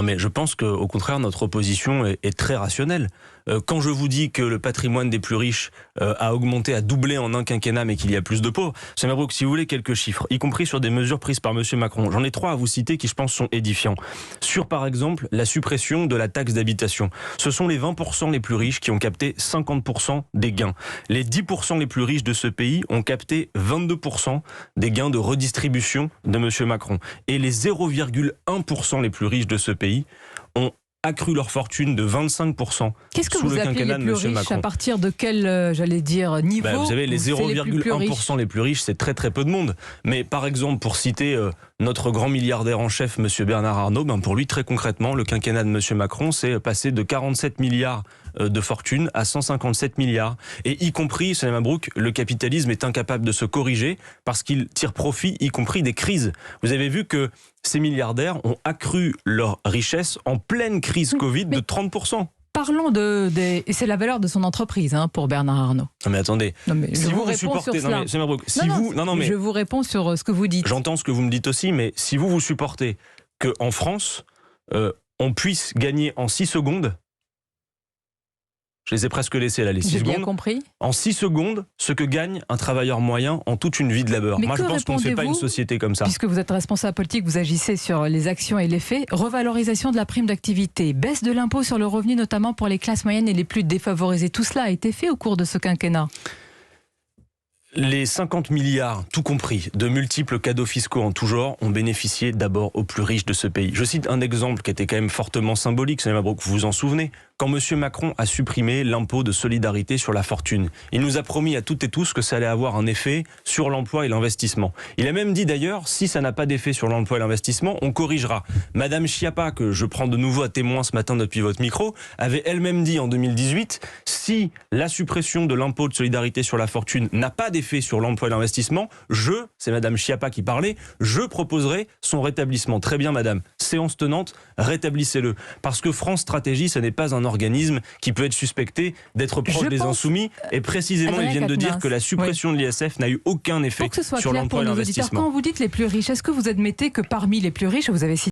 Mais je pense qu'au contraire, notre opposition est très rationnelle. Quand je vous dis que le patrimoine des plus riches a augmenté, a doublé en un quinquennat, mais qu'il y a plus de pauvres, M. Mabrouk, si vous voulez quelques chiffres, y compris sur des mesures prises par M. Macron, j'en ai 3 à vous citer qui, je pense, sont édifiants. Sur, par exemple, la suppression de la taxe d'habitation. Ce sont les 20% les plus riches qui ont capté 50% des gains. Les 10% les plus riches de ce pays ont capté 22% des gains de redistribution de M. Macron. Et les 0,1% les plus riches de ce pays ont accru leur fortune de 25% Qu'est-ce que sous vous le appelez quinquennat les de plus M. riches? Macron. À partir de quel, niveau Vous savez, les c'est les plus 0,1% les plus riches, c'est très très peu de monde. Mais par exemple, pour citer notre grand milliardaire en chef, M. Bernard Arnault, pour lui, très concrètement, le quinquennat de M. Macron, c'est passé de 47 milliards de fortune à 157 milliards. Et y compris, M. Mabrouk, le capitalisme est incapable de se corriger parce qu'il tire profit, y compris des crises. Vous avez vu que ces milliardaires ont accru leur richesse en pleine crise Covid de 30%. Parlons et c'est la valeur de son entreprise pour Bernard Arnault. Non mais attendez, Non mais si je vous réponds supportez, sur non mais cela. M. Mabrouk, si Non, vous, non mais je vous réponds sur ce que vous dites. j'entends ce que vous me dites aussi, mais si vous supportez qu'en France, on puisse gagner en 6 secondes, je les ai presque laissés là, les 6 J'ai secondes. bien compris. En 6 secondes, ce que gagne un travailleur moyen en toute une vie de labeur. Mais Moi, je que pense qu'on ne fait pas une répondez-vous, société comme ça. Puisque vous êtes responsable politique, vous agissez sur les actions et les faits. Revalorisation de la prime d'activité, baisse de l'impôt sur le revenu, notamment pour les classes moyennes et les plus défavorisées. Tout cela a été fait au cours de ce quinquennat. Les 50 milliards, tout compris, de multiples cadeaux fiscaux en tout genre, ont bénéficié d'abord aux plus riches de ce pays. Je cite un exemple qui était quand même fortement symbolique, M. Mabrouk, vous vous en souvenez, quand M. Macron a supprimé l'impôt de solidarité sur la fortune. Il nous a promis à toutes et tous que ça allait avoir un effet sur l'emploi et l'investissement. Il a même dit d'ailleurs, si ça n'a pas d'effet sur l'emploi et l'investissement, on corrigera. Madame Schiappa, que je prends de nouveau à témoin ce matin depuis votre micro, avait elle-même dit en 2018, si la suppression de l'impôt de solidarité sur la fortune n'a pas d'effet sur l'emploi et l'investissement, c'est Madame Schiappa qui parlait, je proposerai son rétablissement. Très bien Madame, séance tenante, rétablissez-le. Parce que France Stratégie, ce n'est pas un organisme qui peut être suspecté d'être proche des insoumis. Et précisément, ils viennent de dire que la suppression de l'ISF n'a eu aucun effet sur l'emploi et l'investissement. Quand vous dites les plus riches, est-ce que vous admettez que parmi les plus riches, vous avez cité